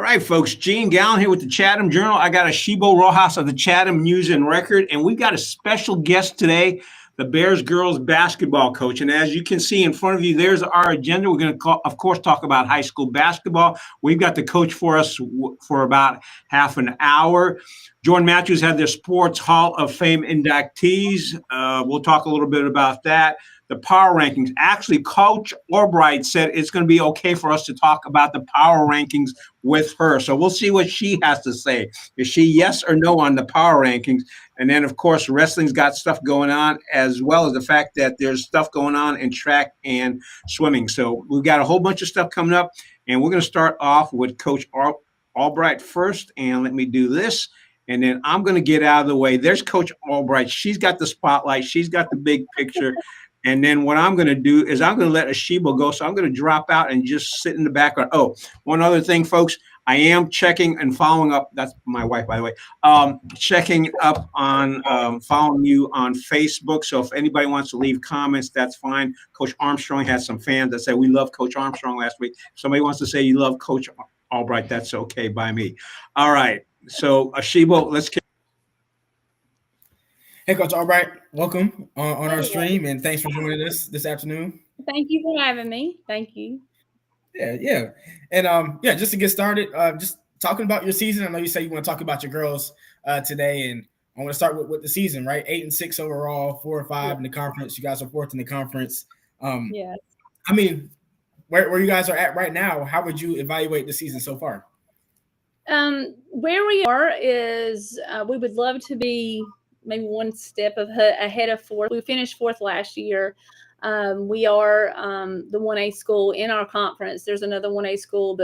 All right, folks. Gene Gallen here with the Chatham Journal. I got a Shibo Rojas of the Chatham News and Record, and we've got a special guest today, the Bears girls basketball coach. And as you can see in front of you, there's our agenda. We're going to, of course, talk about high school basketball. We've got the coach for us for about half an hour. Jordan Matthews had their Sports Hall of Fame inductees. We'll talk a little bit about that. The power rankings. Actually, Coach Albright said it's going to be okay for us to talk about the power rankings with her. So we'll see what she has to say. Is she yes or no on the power rankings? And then, of course, wrestling's got stuff going on, as well as the fact that there's stuff going on in track and swimming. So we've got a whole bunch of stuff coming up, and we're going to start off with Coach Albright first. And let me do this. And then I'm going to get out of the way. There's Coach Albright. She's got the spotlight. She's got the big picture. And then what I'm going to do is I'm going to let Ashibo go. So I'm going to drop out and just sit in the background. Oh, one other thing, folks. I am checking and following up. That's my wife, by the way. Checking up on following you on Facebook. So if anybody wants to leave comments, that's fine. Coach Armstrong had some fans that said we love Coach Armstrong last week. If somebody wants to say you love Coach Albright, that's okay by me. All right. So Ashibo, let's kick. Hey, Coach Albright, welcome on our stream, and thanks for joining us this afternoon. Thank you for having me. Thank you. Yeah. And just to get started, just talking about your season. I know you say you want to talk about your girls today, and I want to start with the season, right? 8-6 overall, 4-5 in the conference. You guys are fourth in the conference. Yes. I mean, where you guys are at right now, how would you evaluate the season so far? Where we are is we would love to be maybe one step ahead of fourth. We finished fourth last year. We are the 1A school in our conference. There's another 1A school,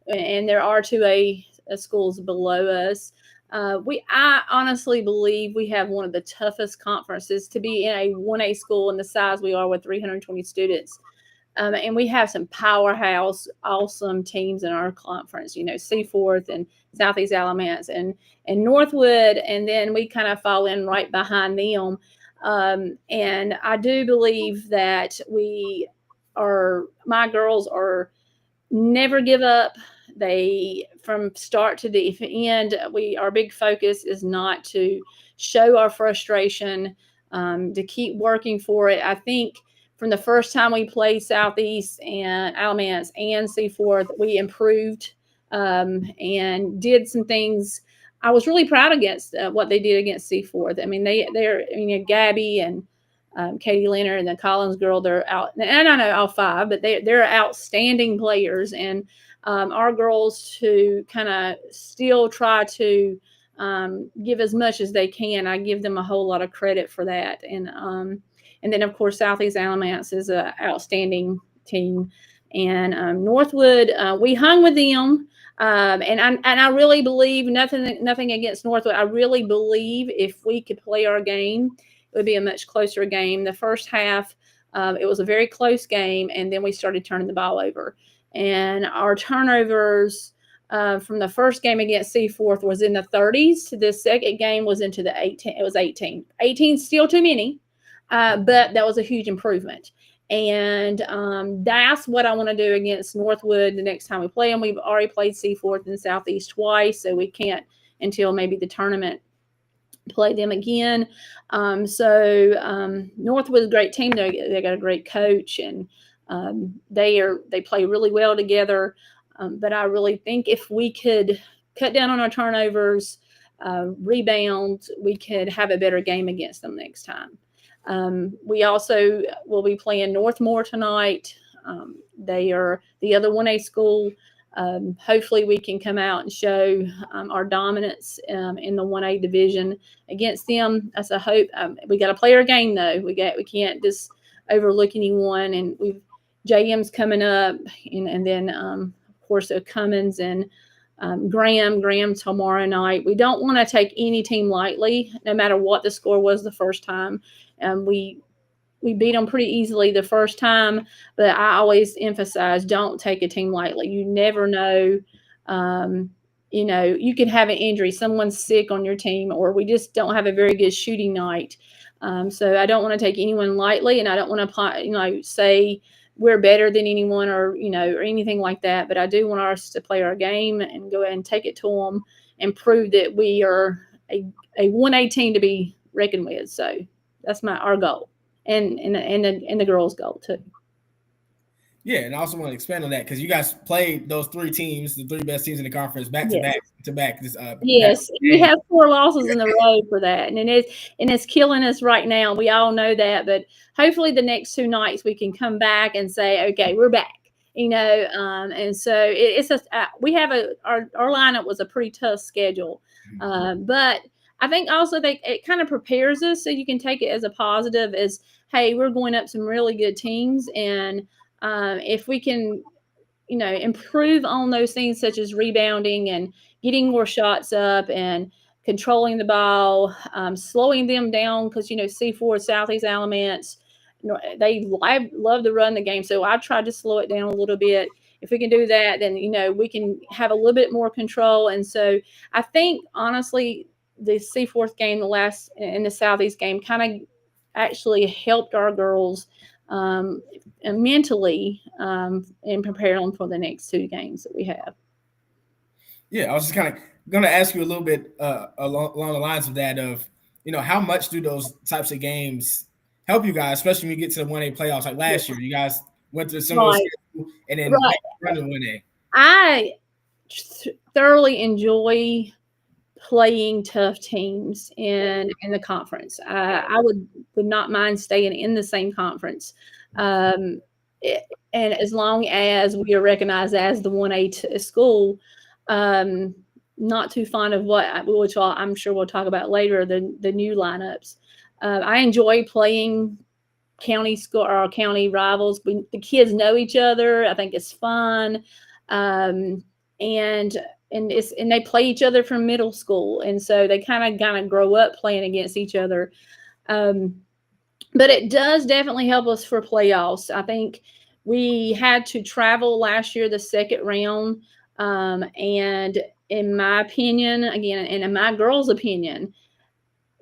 and there are 2A schools below us. I honestly believe we have one of the toughest conferences to be in a 1A school in the size we are with 320 students. And we have some powerhouse, awesome teams in our conference, Seaforth and Southeast Alamance and Northwood. And then we kind of fall in right behind them. And I do believe that my girls are never give up. They, from start to the end, our big focus is not to show our frustration, to keep working for it. I think from the first time we played Southeast and Alamance and Seaforth, we improved and did some things. I was really proud against what they did against Seaforth. I mean, they're Gabby and Katie Leonard and the Collins girl, they're out. And I know all five, but they're outstanding players. And our girls to kind of still try to give as much as they can. I give them a whole lot of credit for that. And then, of course, Southeast Alamance is an outstanding team. And Northwood, we hung with them. And I really believe, nothing against Northwood, I really believe if we could play our game, it would be a much closer game. The first half, it was a very close game, and then we started turning the ball over. And our turnovers from the first game against Seaforth was in the 30s. The second game was into the 18. It was 18. 18 still too many. But that was a huge improvement. And that's what I want to do against Northwood the next time we play them. We've already played Seaforth and Southeast twice, so we can't, until maybe the tournament, play them again. Northwood's a great team. They got a great coach, and they play really well together. But I really think if we could cut down on our turnovers, rebound, we could have a better game against them next time. We also will be playing Northmore tonight. They are the other 1A school. Hopefully we can come out and show our dominance in the 1A division against them. That's a hope. We got to play our game, though. We can't just overlook anyone. And JM's coming up, and then of course Cummins and Graham tomorrow night. We don't want to take any team lightly, no matter what the score was the first time. We beat them pretty easily the first time, but I always emphasize, don't take a team lightly. You never know. You could have an injury. Someone's sick on your team, or we just don't have a very good shooting night. So I don't want to take anyone lightly, and I don't want to say we're better than anyone or, or anything like that. But I do want us to play our game and go ahead and take it to them and prove that we are a 1A team to be reckoned with. So that's our goal and the girls' goal too. Yeah, and I also want to expand on that because you guys played those 3 teams, the 3 best teams in the conference, back to back. Yes, we have 4 losses in a row for that, and it's killing us right now. We all know that, but hopefully the next 2 nights we can come back and say, okay, we're back. And so we have our lineup was a pretty tough schedule, but I think also it kind of prepares us so you can take it as a positive as, hey, we're going up some really good teams, and if we can, improve on those things such as rebounding and getting more shots up and controlling the ball, slowing them down because, C4 Southeast Alamance, they love to run the game. So I tried to slow it down a little bit. If we can do that, then, we can have a little bit more control. And so I think, honestly, the C4 game, in the Southeast game, kind of actually helped our girls mentally and prepare them for the next 2 games that we have. Yeah, I was just kind of going to ask you a little bit along the lines of that of, how much do those types of games help you guys, especially when you get to the 1A playoffs? Like last year, you guys went through similar schedule and then run the 1A. I thoroughly enjoy playing tough teams in the conference. I would not mind staying in the same conference. And as long as we are recognized as the 1A school, not too fond of which I'm sure we'll talk about later, the new lineups. I enjoy playing county school or county rivals. The kids know each other. I think it's fun. And they play each other from middle school. And so they kind of grow up playing against each other. But it does definitely help us for playoffs. I think we had to travel last year, the second round. And in my opinion, again, and in my girls' opinion,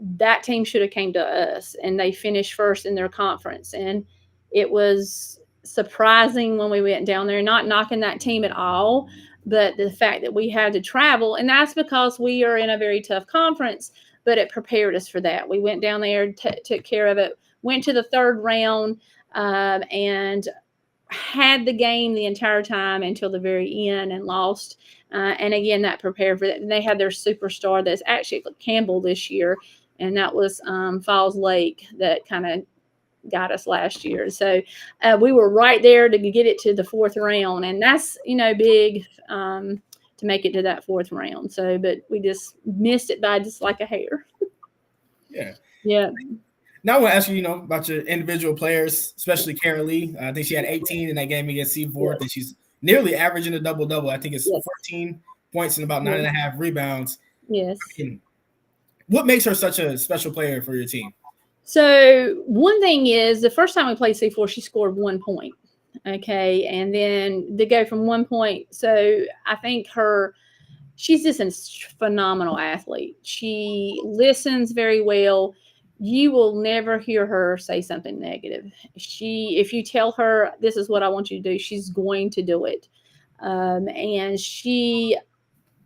that team should have came to us, and they finished first in their conference. And it was surprising when we went down there, not knocking that team at all, but the fact that we had to travel, and that's because we are in a very tough conference, but it prepared us for that. We went down there, took care of it, went to the 3rd round, and had the game the entire time until the very end and lost. And again, that prepared for that. And they had their superstar that's actually Campbell this year, and that was Falls Lake that kind of got us last year. So we were right there to get it to the 4th round, and that's big to make it to that 4th round. So, but we just missed it by just like a hair. Yeah. Now I want to ask you, about your individual players, especially Karaleigh. I think she had 18 in that game against C4. I think she's nearly averaging a double-double. I think it's 14 points and about 9.5 rebounds. Yes. What makes her such a special player for your team? So one thing is, the first time we played C4, she scored 1 point. Okay. And then they go from 1 point. So I think she's just a phenomenal athlete. She listens very well. You will never hear her say something negative. If you tell her, this is what I want you to do, she's going to do it. And she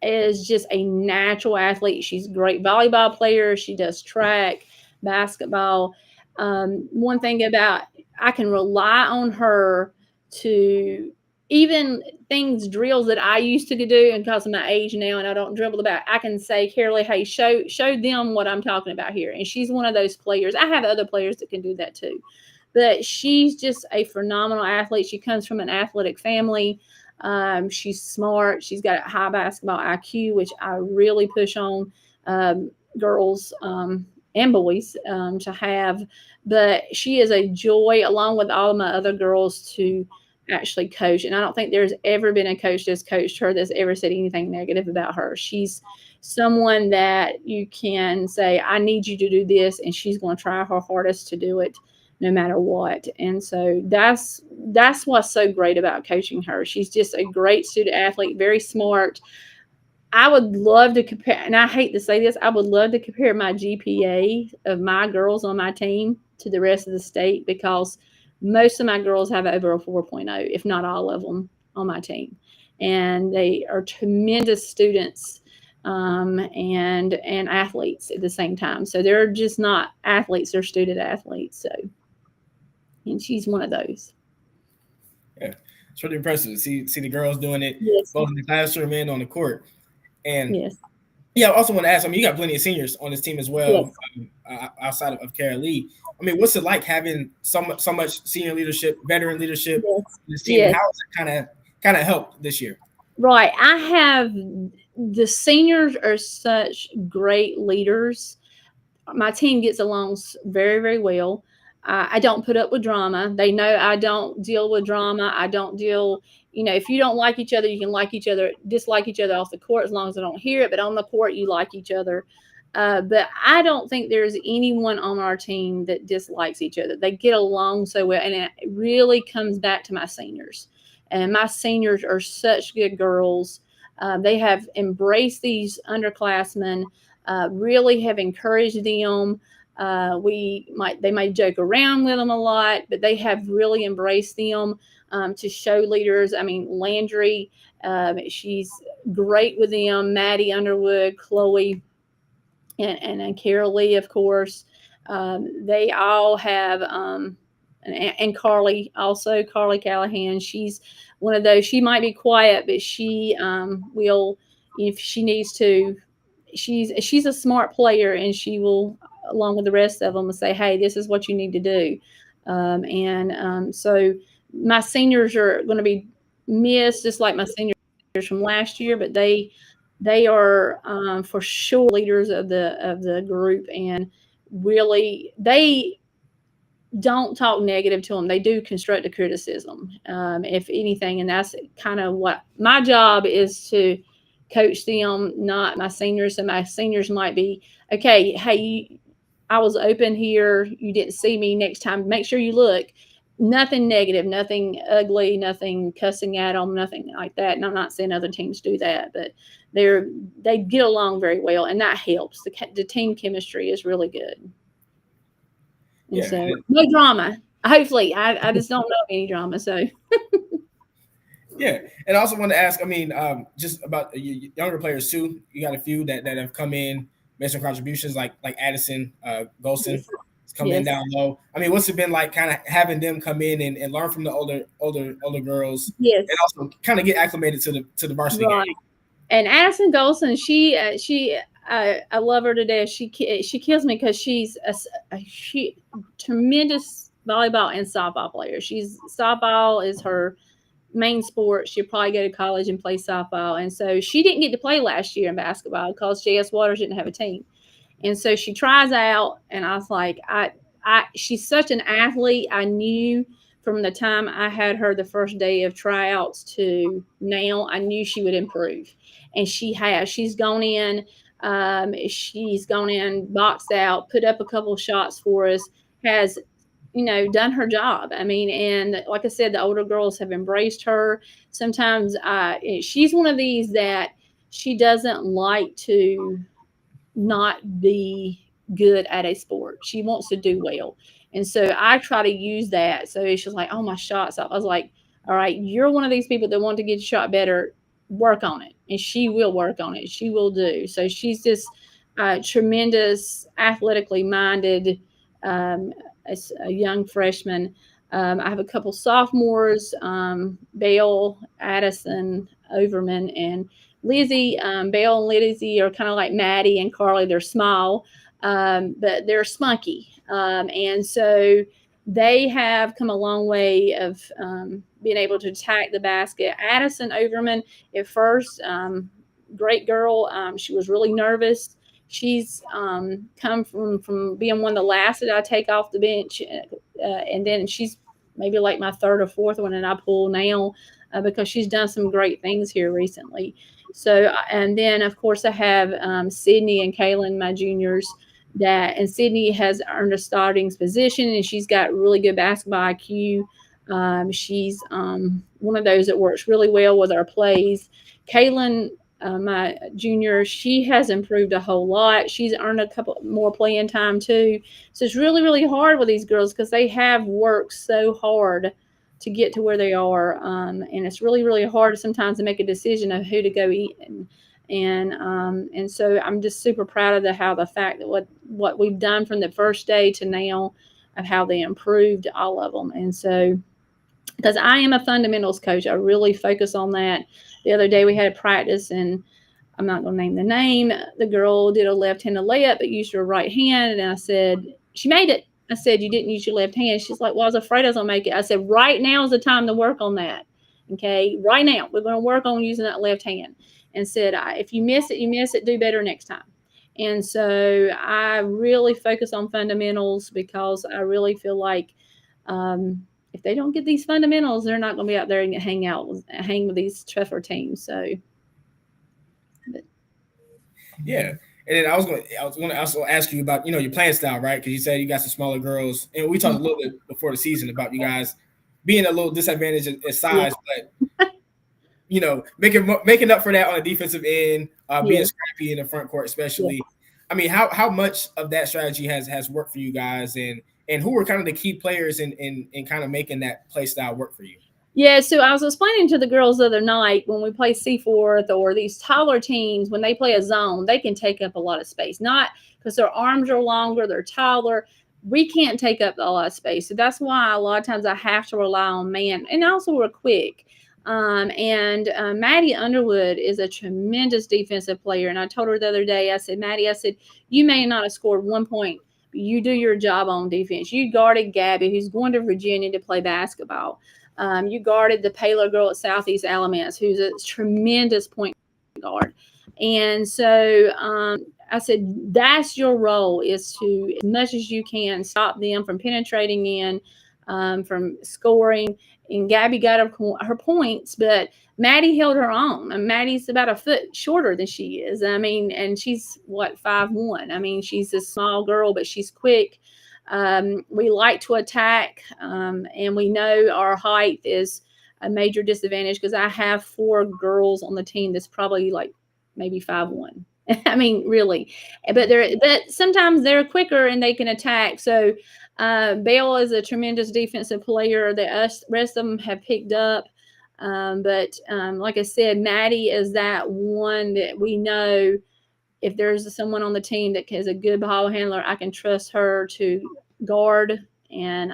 is just a natural athlete. She's a great volleyball player. She does track, basketball. One thing I can rely on her to even drills that I used to do, and because of my age now and I don't dribble the bat, I can say, Karaleigh, hey, show them what I'm talking about here. And she's one of those players. I have other players that can do that too. But she's just a phenomenal athlete. She comes from an athletic family. She's smart. She's got a high basketball IQ, which I really push on girls and boys to have. But she is a joy, along with all of my other girls, to actually coach. And I don't think there's ever been a coach that's coached her that's ever said anything negative about her. She's someone that you can say, I need you to do this, and she's going to try her hardest to do it no matter what. And so that's what's so great about coaching her. She's just a great student athlete, very smart. I would love to compare, and I hate to say this, I would love to compare my GPA of my girls on my team to the rest of the state, because most of my girls have over a 4.0, if not all of them on my team. And they are tremendous students and athletes at the same time. So they're just not athletes, they're student athletes. So, and she's one of those. Yeah, it's really impressive to see the girls doing it, yes. both in the classroom and on the court. And yes. Yeah, I also want to ask, I mean, you got plenty of seniors on this team as well, yes. Outside of Karaleigh. I mean, what's it like having so much senior leadership, veteran leadership yes. in this team? Yes. How has it kind of helped this year? Right. I have the seniors are such great leaders. My team gets along very, very well. I don't put up with drama. They know I don't deal with drama. I don't deal, if you don't like each other, you can dislike each other off the court as long as I don't hear it. But on the court, you like each other. But I don't think there's anyone on our team that dislikes each other. They get along so well. And it really comes back to my seniors. And my seniors are such good girls. They have embraced these underclassmen. Really have encouraged them. They might joke around with them a lot, but they have really embraced them to show leaders. I mean, Landry, she's great with them. Maddie Underwood, Chloe, and Karaleigh, of course. They all have, and Karaleigh also, Karaleigh Callahan. She's one of those. She might be quiet, but she will, if she needs to. She's a smart player, and she will, along with the rest of them, say, "Hey, this is what you need to do." So my seniors are going to be missed, just like my seniors from last year. But they are for sure leaders of the group, and really they don't talk negative to them. They do constructive criticism, if anything, and that's kind of what my job is, to coach them, not my seniors. And my seniors might be, okay, hey, I was open here, you didn't see me, next time make sure you look. Nothing negative, nothing ugly, nothing cussing at them, nothing like that. And I'm not saying other teams do that, but they get along very well, and that helps. The team chemistry is really good. And so no drama. Hopefully, I just don't know any drama. So yeah, and I also want to ask, I mean, just about younger players too. You got a few that have come in, made some contributions, like Addison Golson has come in down low. I mean, what's it been like, kind of having them come in and learn from the older girls, and also kind of get acclimated to the varsity game? And Addison Golson, I love her to death. She kills me because she's a tremendous volleyball and softball player. Softball is her main sport. She'll probably go to college and play softball. And so she didn't get to play last year in basketball because J.S. Waters didn't have a team. And so she tries out, and I was like, she's such an athlete. I knew from the time I had her the first day of tryouts to now, I knew she would improve. And she has. She's gone in, boxed out, put up a couple of shots for us, has done her job. I mean, and like I said, the older girls have embraced her. Sometimes she's one of these that she doesn't like to not be good at a sport. She wants to do well. And so I try to use that. So she's like, oh, my shots. I was like, all right, you're one of these people that want to get your shot better. Work on it. And she will work on it. She will do. So she's just tremendous, athletically minded, as a young freshman. I have a couple sophomores, Belle, Addison, Overman, and Lizzie. Belle and Lizzie are kind of like Maddie and Karaleigh. They're small, but they're spunky. And so they have come a long way of being able to attack the basket. Addison Overman, at first, great girl. She was really nervous. She's come from being one of the last that I take off the bench, and then she's maybe like my third or fourth one, and I pull now because she's done some great things here recently. So, and then of course I have Sydney and Kaylin, my juniors, and Sydney has earned a starting position, and she's got really good basketball IQ. She's one of those that works really well with our plays. Kaylin my junior, she has improved a whole lot. She's earned a couple more playing time too. So it's really, really hard with these girls because they have worked so hard to get to where they are. And it's really, really hard sometimes to make a decision of who to go in. And so I'm just super proud of the fact that what we've done from the first day to now, of how they improved, all of them. And so, because I am a fundamentals coach, I really focus on that. The other day we had a practice, and I'm not going to name the name. The girl did a left-handed layup but used her right hand, and I said, she made it. I said, you didn't use your left hand. She's like, well, I was afraid I was going to make it. I said, right now is the time to work on that. Okay, right now we're going to work on using that left hand. And said, if you miss it, you miss it. Do better next time. And so I really focus on fundamentals because I really feel like if they don't get these fundamentals, they're not going to be out there and hang with these tougher teams. So, yeah. And then I was going to also ask you about, your playing style, right? Because you said you got some smaller girls, and we talked a little bit before the season about you guys being a little disadvantaged in size, but making up for that on the defensive end, being scrappy in the front court, especially. I mean, how much of that strategy has worked for you guys, and who were kind of the key players in kind of making that play style work for you? Yeah, so I was explaining to the girls the other night, when we play Seaforth or these taller teams, when they play a zone, they can take up a lot of space. Not because their arms are longer, they're taller. We can't take up a lot of space. So that's why a lot of times I have to rely on man. And also we're quick. Maddie Underwood is a tremendous defensive player. And I told her the other day, I said, Maddie, you may not have scored 1 point, but you do your job on defense. You guarded Gabby, who's going to Virginia to play basketball. You guarded the Paler girl at Southeast Alamance, who's a tremendous point guard. And so I said, that's your role, is to, as much as you can, stop them from penetrating in, from scoring. And Gabby got her points, but Maddie held her own. And Maddie's about a foot shorter than she is. I mean, and she's 5'1". I mean, she's a small girl, but she's quick. We like to attack, and we know our height is a major disadvantage because I have 4 girls on the team that's probably maybe 5'1". I mean, really, but sometimes they're quicker and they can attack. So Belle is a tremendous defensive player that rest of them have picked up. But like I said, Maddie is that one that we know, if there's someone on the team that is a good ball handler, I can trust her to guard and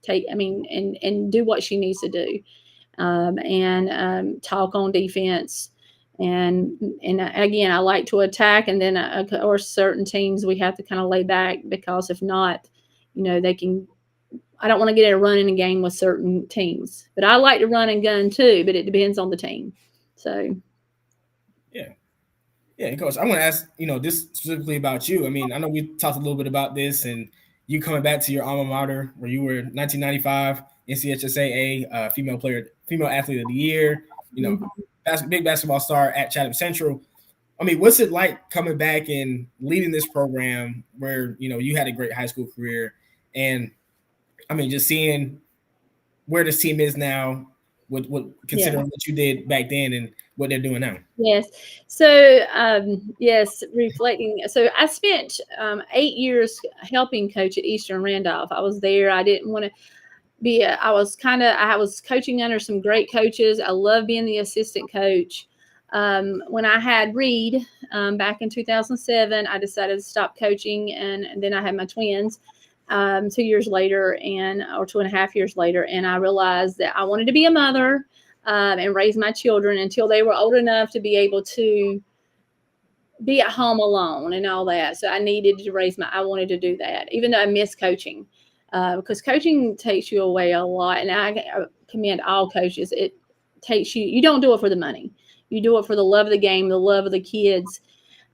and do what she needs to do, and talk on defense. And again, I like to attack, and then or certain teams we have to kind of lay back, because if not, they can. I don't want to get in a run in a game with certain teams, but I like to run and gun too. But it depends on the team. So, yeah, Coach. I want to ask this specifically about you. I mean, I know we talked a little bit about this, and you coming back to your alma mater, where you were 1995 NCHSAA female athlete of the year. Big basketball star at Chatham Central. I mean, what's it like coming back and leading this program where, you had a great high school career, and I mean, just seeing where this team is now, considering what you did back then and what they're doing now. Yes. So, reflecting. So I spent 8 years helping coach at Eastern Randolph. I was there. I didn't want to be, I was coaching under some great coaches. I love being the assistant coach. When I had Reed back in 2007, I decided to stop coaching, and then I had my twins 2 years later, or 2.5 years later, and I realized that I wanted to be a mother and raise my children until they were old enough to be able to be at home alone and all that. So I needed to I wanted to do that, even though I miss coaching, because coaching takes you away a lot. And I commend all coaches. It takes you don't do it for the money. You do it for the love of the game, the love of the kids.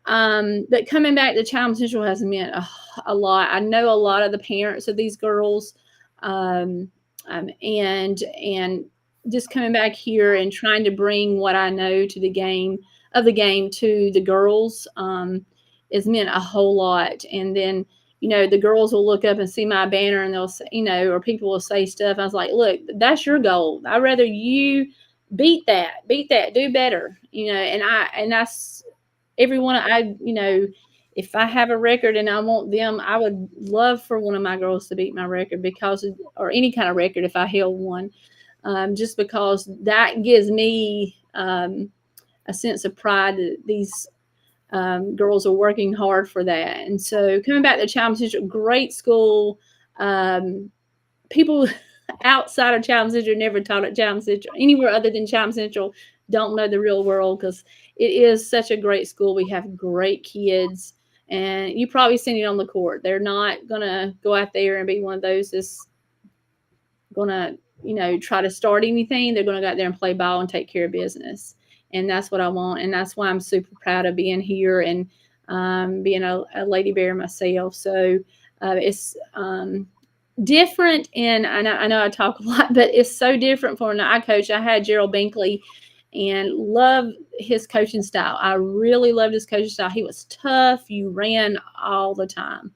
But coming back to Chatham Central has meant a lot. I know a lot of the parents of these girls, and just coming back here and trying to bring what I know to the game to the girls has meant a whole lot. And then, the girls will look up and see my banner, and they'll say, or people will say stuff. I was like, look, that's your goal. I'd rather you beat that, do better, and that's everyone. If I have a record and I want them, I would love for one of my girls to beat my record or any kind of record if I held one, just because that gives me a sense of pride that these girls are working hard for that. And so coming back to Chatham Central, great school. People outside of Chatham Central never taught at Chatham Central. Anywhere other than Chatham Central don't know the real world, because it is such a great school. We have great kids, and you probably seen it on the court. They're not going to go out there and be one of those that's going to, try to start anything. They're going to go out there and play ball and take care of business. And that's what I want. And that's why I'm super proud of being here and being a Lady Bear myself. So it's different. And I know I talk a lot, but it's so different from when I coach. I had Gerald Binkley and love his coaching style. I really loved his coaching style. He was tough. You ran all the time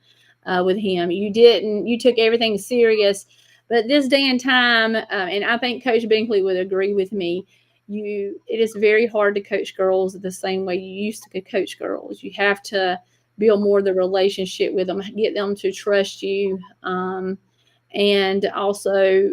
with him. You took everything serious. But this day and time, and I think Coach Binkley would agree with me, it is very hard to coach girls the same way you used to coach girls. You have to build more of the relationship with them, get them to trust you, and also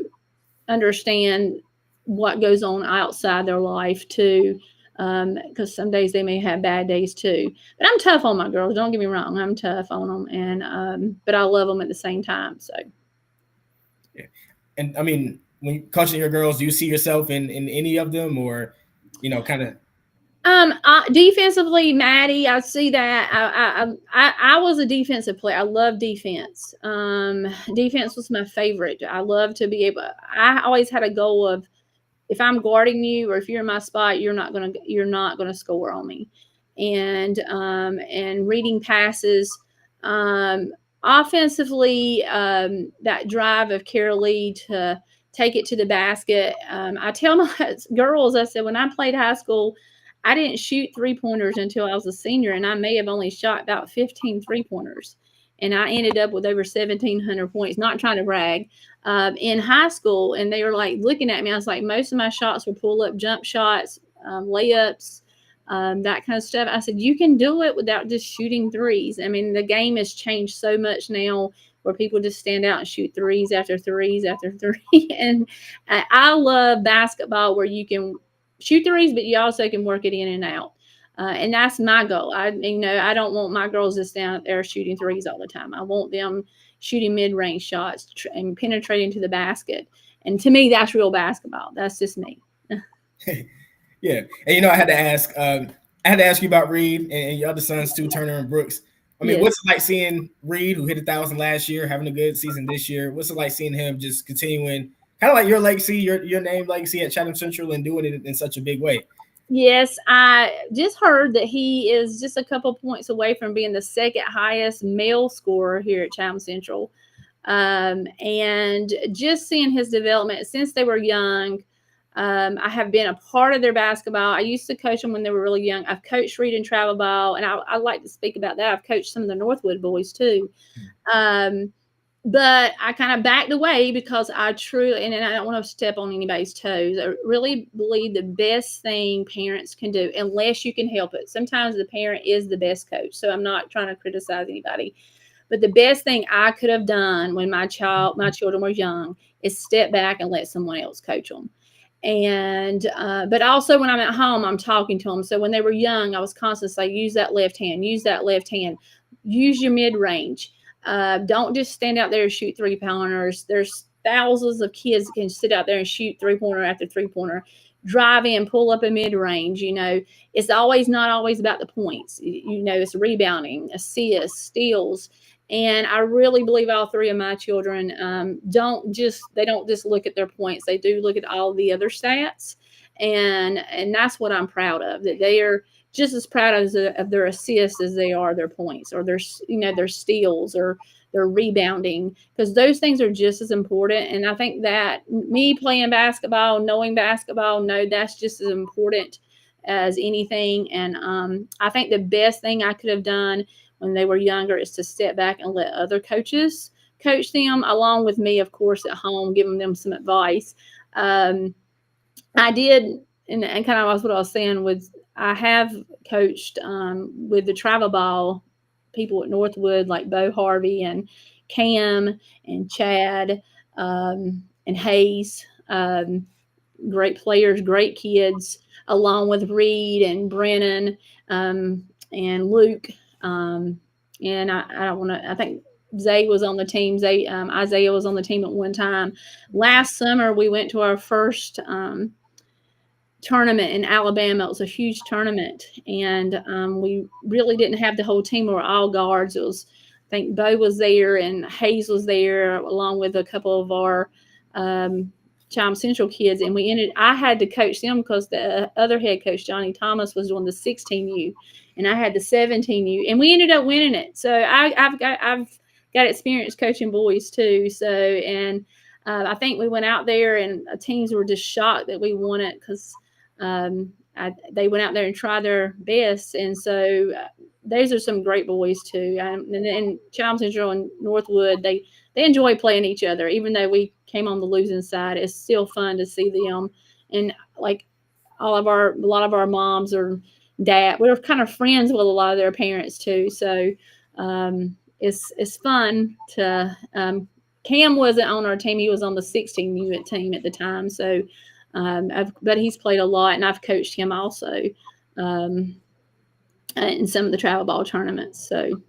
understand what goes on outside their life too, because some days they may have bad days too. But I'm tough on my girls. Don't get me wrong. I'm tough on them, and but I love them at the same time. So, yeah. And I mean, when you're coaching your girls, do you see yourself in any of them, or kind of? Defensively, Maddie, I see that. I was a defensive player. I love defense. Defense was my favorite. I love to be able. I always had a goal of, if I'm guarding you or if you're in my spot, you're not gonna score on me. And reading passes. Offensively, that drive of Karaleigh to take it to the basket. I tell my girls, I said, when I played high school, I didn't shoot 3-pointers until I was a senior, and I may have only shot about 15 3-pointers. And I ended up with over 1,700 points, not trying to brag, in high school. And they were like looking at me. I was like, most of my shots were pull-up jump shots, layups, that kind of stuff. I said, you can do it without just shooting threes. I mean, the game has changed so much now where people just stand out and shoot threes after threes after three. And I love basketball where you can shoot threes, but you also can work it in and out. And that's my goal. I don't want my girls just down there shooting threes all the time. I want them shooting mid-range shots and penetrating to the basket. And to me, that's real basketball. That's just me. Yeah. And, I had to ask you about Reed and your other sons too, Turner and Brooks. I mean, What's it like seeing Reed, who hit 1,000 last year, having a good season this year? What's it like seeing him just continuing, kind of like your legacy, your name legacy at Chatham Central, and doing it in such a big way? Yes, I just heard that he is just a couple points away from being the second highest male scorer here at Chatham Central. And just seeing his development since they were young. I have been a part of their basketball. I used to coach them when they were really young. I've coached Reed in travel ball, and I like to speak about that. I've coached some of the Northwood boys too. But I kind of backed away because I truly, and I don't want to step on anybody's toes, I really believe the best thing parents can do, unless you can help it. Sometimes the parent is the best coach. So I'm not trying to criticize anybody. But the best thing I could have done when my children were young is step back and let someone else coach them. And but also when I'm at home, I'm talking to them. So when they were young, I was constantly saying, use that left hand, use your mid-range. Don't just stand out there and shoot 3-pointers. There's thousands of kids that can sit out there and shoot 3-pointer after 3-pointer. Drive in, pull up a mid-range. It's not always about the points. It's rebounding, assists, steals. And I really believe all three of my children don't just look at their points. They do look at all the other stats. And that's what I'm proud of, that they are just as proud of their assists as they are their points, or their steals, or their rebounding, because those things are just as important. And I think that me playing basketball, knowing basketball, that's just as important as anything. And I think the best thing I could have done when they were younger is to step back and let other coaches coach them, along with me, of course, at home, giving them some advice. I did and kind of what I was saying was I have coached with the travel ball people at Northwood like Bo Harvey and Cam and Chad and Hayes. Great players, great kids, along with Reed and Brennan and Luke. And I don't want to, I think Zay was on the team. Isaiah was on the team at one time. Last summer, we went to our first tournament in Alabama. It was a huge tournament. And we really didn't have the whole team. We were all guards. It was, I think Bo was there and Hayes was there, along with a couple of our Chatham Central kids, and I had to coach them because the other head coach, Johnny Thomas, was doing the 16U, and I had the 17U, and we ended up winning it. So I've got experience coaching boys too. So, and I think we went out there, and teams were just shocked that we won it because they went out there and tried their best, and so those are some great boys too. And then Chatham Central and Northwood, they enjoy playing each other, even though we came on the losing side. It's still fun to see them. And like a lot of our moms or dad, we're kind of friends with a lot of their parents too. So it's fun to, Cam wasn't on our team. He was on the 16 unit team at the time. So, but he's played a lot, and I've coached him also in some of the travel ball tournaments. So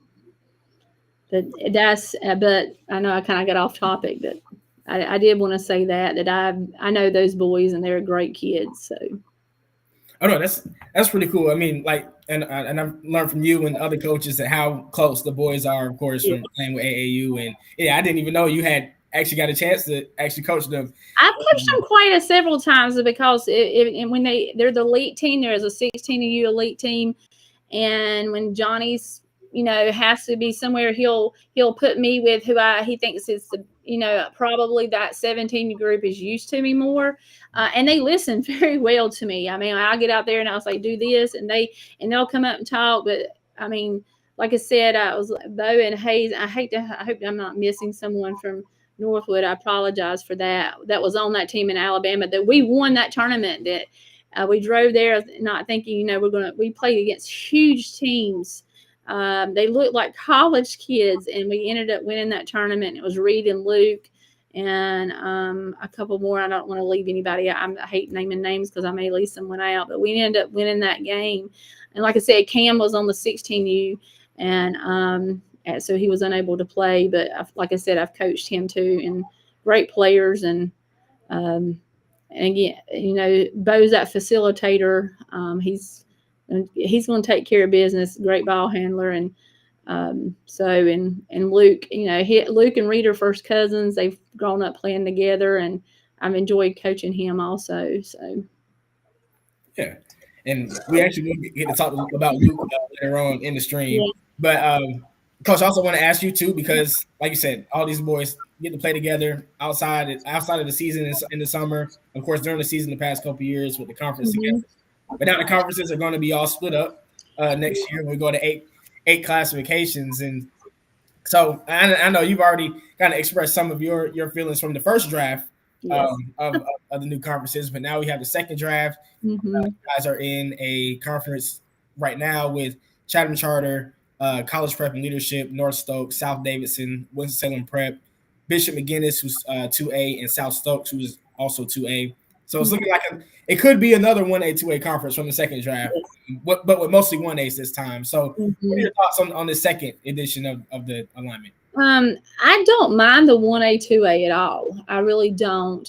but I know I kind of got off topic, but I did want to say that I know those boys, and they're great kids. So, oh no, that's pretty cool. I mean, like, and I've learned from you and other coaches that how close the boys are, of course, from playing with AAU. And yeah, I didn't even know you had actually got a chance to actually coach them. I've coached them several times because when they're the elite team, there's a 16U elite team, and when Johnny's has to be somewhere, he'll put me with who he thinks is the probably that 17 group is used to me more, and they listen very well to me. I mean, I'll get out there and I'll say do this, and they'll come up and talk. But I mean, like I said, I was Bo and Hayes. I hope I'm not missing someone from Northwood. I apologize for that. That was on that team in Alabama that we won that tournament. That we drove there not thinking we played against huge teams. They looked like college kids, and we ended up winning that tournament. It was Reed and Luke and a couple more. I don't want to leave anybody out. I hate naming names because I may leave someone out, but we ended up winning that game. And like I said, Cam was on the 16U, and so he was unable to play. But like I said, I've coached him too, and great players. And again, Bo's that facilitator. He's going to take care of business. Great ball handler, and Luke. Luke and Reed are first cousins. They've grown up playing together, and I've enjoyed coaching him also. So yeah, and we actually will get to talk about Luke later on in the stream. Yeah. But Coach, I also want to ask you too, because like you said, all these boys get to play together outside of the season in the summer. Of course, during the season, the past couple of years with the conference together. But now the conferences are going to be all split up next year. We go to eight classifications, and so I know you've already kind of expressed some of your feelings from the first draft of the new conferences. But now we have the second draft. You guys are in a conference right now with Chatham Charter, College Prep and Leadership, North Stokes, South Davidson, Winston-Salem Prep, Bishop McGinnis, who's 2A, and South Stokes, who's also 2A. So it's looking like it could be another 1A, 2A conference from the second draft, but with mostly 1As this time. So what are your thoughts on the second edition of the alignment? I don't mind the 1A, 2A at all. I really don't.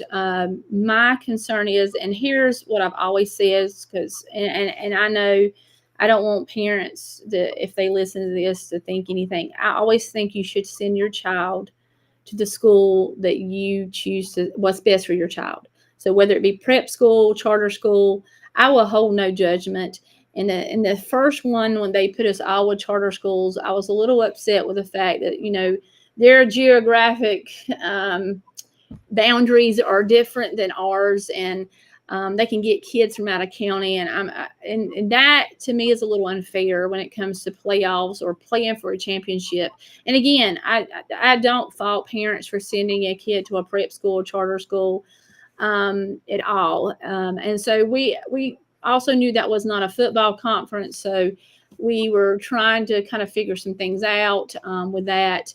My concern is, and here's what I've always said, because and I know I don't want parents if they listen to this to think anything. I always think you should send your child to the school that you choose what's best for your child. So whether it be prep school, charter school, I will hold no judgment. In the first one, when they put us all with charter schools, I was a little upset with the fact that, their geographic boundaries are different than ours, and they can get kids from out of county. And that to me is a little unfair when it comes to playoffs or playing for a championship. And again, I don't fault parents for sending a kid to a prep school or charter school. at all. And so we also knew that was not a football conference. So we were trying to kind of figure some things out with that.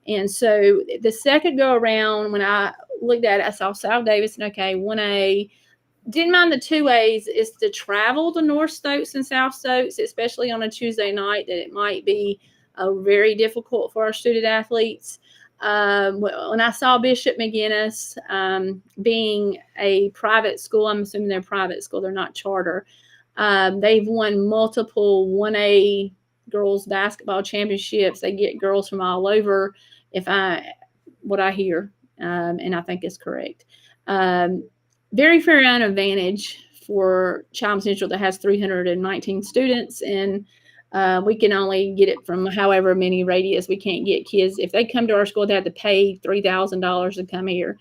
And so the second go around, when I looked at it, I saw South Davidson, okay, 1A. Didn't mind the 2As. Is to travel to North Stokes and South Stokes, especially on a Tuesday night, that it might be very difficult for our student athletes. When I saw Bishop McGuinness being a private school, I'm assuming they're a private school, they're not charter. They've won multiple 1A girls basketball championships. They get girls from all over, what I hear, and I think is correct. Very fair amount of advantage for Chatham Central that has 319 students, and we can only get it from however many radius. We can't get kids. If they come to our school, they have to pay $3,000 to come here.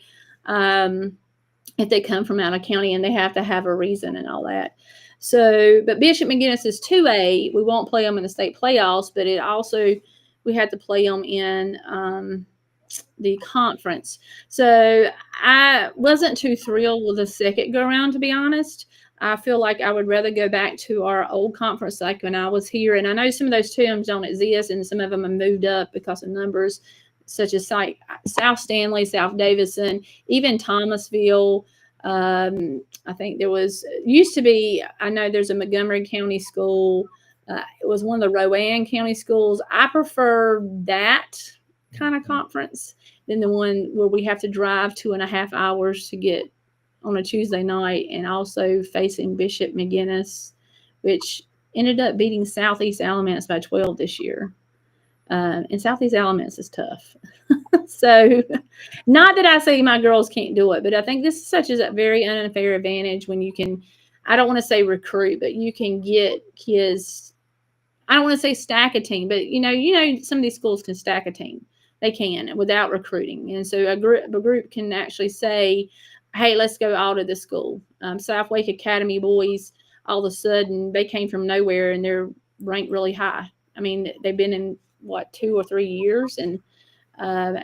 If they come from out of county, and they have to have a reason and all that. So, but Bishop McGuinness is 2A. We won't play them in the state playoffs, but it also, we had to play them in the conference. So I wasn't too thrilled with the second go around, to be honest. I feel like I would rather go back to our old conference like when I was here. And I know some of those teams don't exist, and some of them have moved up because of numbers, such as South Stanley, South Davidson, even Thomasville. I think there used to be, I know there's a Montgomery County school. It was one of the Rowan County schools. I prefer that kind of conference than the one where we have to drive 2.5 hours to get on a Tuesday night, and also facing Bishop McGuinness, which ended up beating Southeast Alamance by 12 this year. And Southeast Alamance is tough. So not that I say my girls can't do it, but I think this is such a very unfair advantage when you can, I don't want to say recruit, but you can get kids. I don't want to say stack a team, but you know, some of these schools can stack a team. They can without recruiting. And so a group can actually say, hey, let's go all to the school. South Wake Academy boys, all of a sudden they came from nowhere and they're ranked really high. I mean, they've been in 2 or 3 years, and and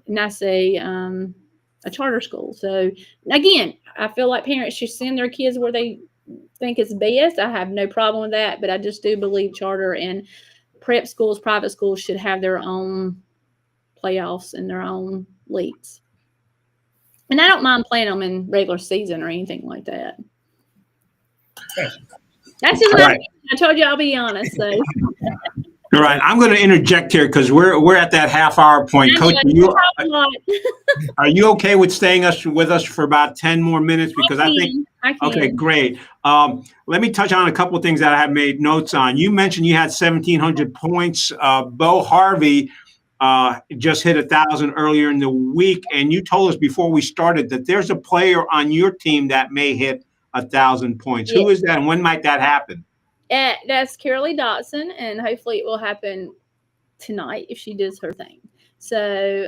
that's a charter school. So again, I feel like parents should send their kids where they think is best. I have no problem with that, but I just do believe charter and prep schools, private schools should have their own playoffs and their own leagues. And I don't mind playing them in regular season or anything like that. That's just right. I told you I'll be honest. So. All right, I'm going to interject here because we're at that half-hour point. Coach, are you okay with staying with us for about 10 more minutes? Because I think. Okay, great. Let me touch on a couple of things that I have made notes on. You mentioned you had 1,700 points. Bo Harvey just hit 1,000 earlier in the week, and you told us before we started that there's a player on your team that may hit 1,000 points. Yeah. Who is that, and when might that happen? That's Karaleigh Dotson, and hopefully it will happen tonight if she does her thing. So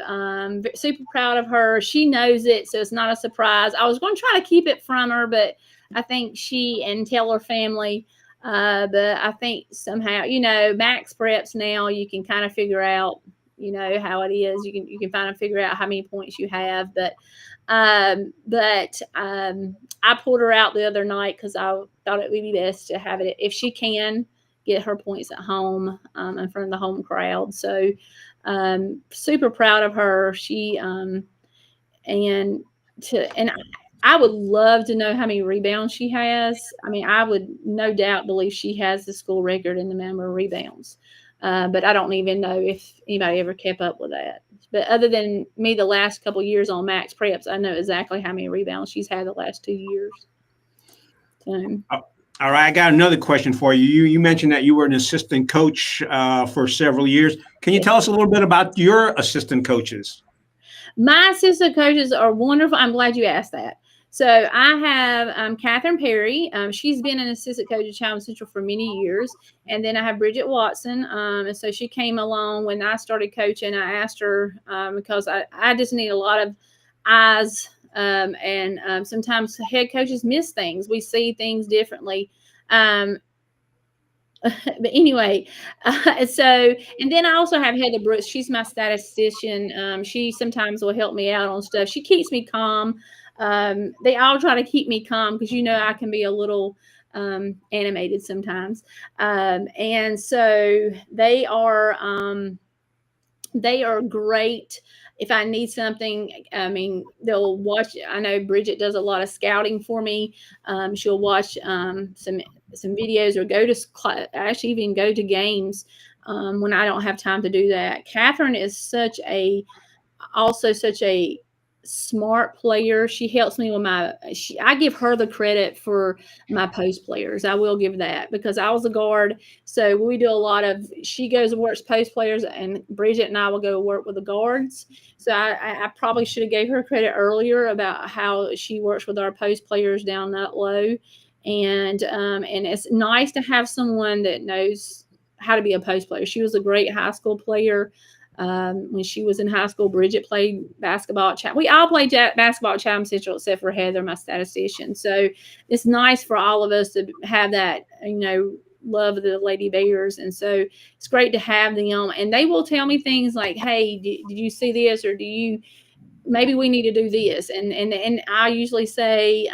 super proud of her. She knows it, so it's not a surprise. I was going to try to keep it from her, but I think she and tell her family. But I think somehow, max preps now, you can kind of figure out, how it is. You can kind of figure out how many points you have. But I pulled her out the other night because I thought it would be best to have it if she can get her points at home in front of the home crowd. So super proud of her. She I would love to know how many rebounds she has. I mean, I would no doubt believe she has the school record in the number of rebounds. But I don't even know if anybody ever kept up with that. But other than me, the last couple of years on max preps, I know exactly how many rebounds she's had the last 2 years. So. All right, I got another question for you. You mentioned that you were an assistant coach for several years. Can you tell us a little bit about your assistant coaches? My assistant coaches are wonderful. I'm glad you asked that. So I have Catherine Perry. She's been an assistant coach at Chatham Central for many years. And then I have Bridget Watson. And so she came along when I started coaching. I asked her because I just need a lot of eyes. And sometimes head coaches miss things. We see things differently. But anyway, and then I also have Heather Brooks. She's my statistician. She sometimes will help me out on stuff. She keeps me calm. They all try to keep me calm because, I can be a little animated sometimes. And so they are great. If I need something, they'll watch. I know Bridget does a lot of scouting for me. She'll watch some videos or go to actually even go to games when I don't have time to do that. Catherine is also such a smart player. She helps me with I give her the credit for my post players. I will give that, because I was a guard. So we do a lot of, she goes and works post players, and Bridget and I will go work with the guards. So I probably should have gave her credit earlier about how she works with our post players down that low. And it's nice to have someone that knows how to be a post player. She was a great high school player. When she was in high school, Bridget played basketball at Chatham. We all played basketball at Chatham Central except for Heather, my statistician. So it's nice for all of us to have that, love of the Lady Bears. And so it's great to have them. And they will tell me things like, hey, did you see this? Or maybe we need to do this. And I usually say,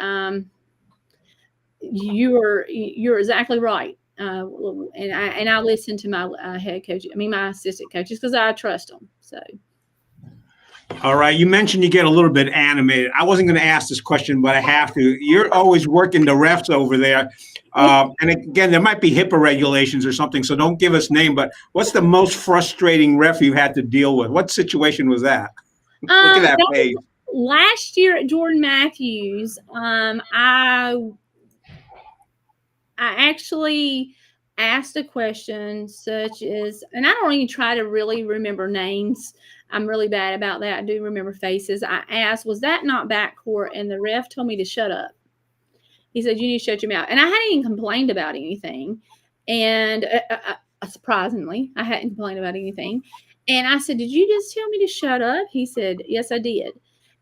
you're exactly right. And I listen to my head coach, my assistant coaches, because I trust them. So. All right. You mentioned you get a little bit animated. I wasn't going to ask this question, but I have to. You're always working the refs over there. And again, there might be HIPAA regulations or something, so don't give us name, but what's the most frustrating ref you've had to deal with? What situation was that? Look at that page. Last year at Jordan Matthews, I actually asked a question such as, and I don't even try to really remember names. I'm really bad about that. I do remember faces. I asked, was that not backcourt? And the ref told me to shut up. He said, you need to shut your mouth. And I hadn't even complained about anything. And surprisingly, I hadn't complained about anything. And I said, did you just tell me to shut up? He said, yes, I did.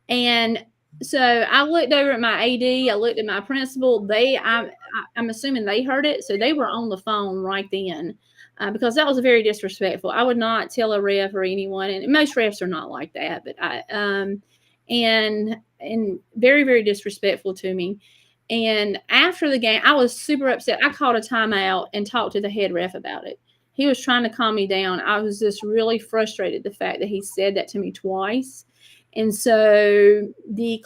And so I looked over at my AD. I looked at my principal. I'm assuming they heard it. So they were on the phone right then, because that was very disrespectful. I would not tell a ref or anyone, and most refs are not like that, but and very, very disrespectful to me. And after the game, I was super upset. I called a timeout and talked to the head ref about it. He was trying to calm me down. I was just really frustrated the fact that he said that to me twice. And so the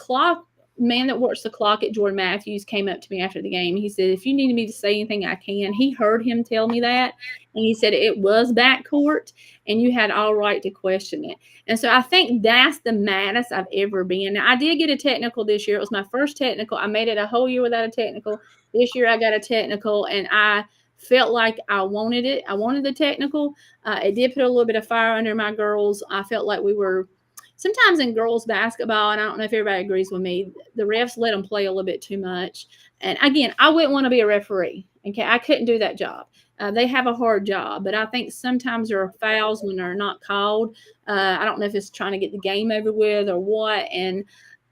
man that works the clock at Jordan Matthews came up to me after the game. He said, if you need me to say anything, I can. He heard him tell me that. And he said it was backcourt and you had all right to question it. And so I think that's the maddest I've ever been. Now, I did get a technical this year. It was my first technical. I made it a whole year without a technical. This year I got a technical, and I felt like I wanted it. I wanted the technical. It did put a little bit of fire under my girls. I felt like we were sometimes in girls basketball, and I don't know if everybody agrees with me, the refs let them play a little bit too much. And again, I wouldn't want to be a referee. Okay, I couldn't do that job. They have a hard job, but I think sometimes there are fouls when they're not called. I don't know if it's trying to get the game over with or what. And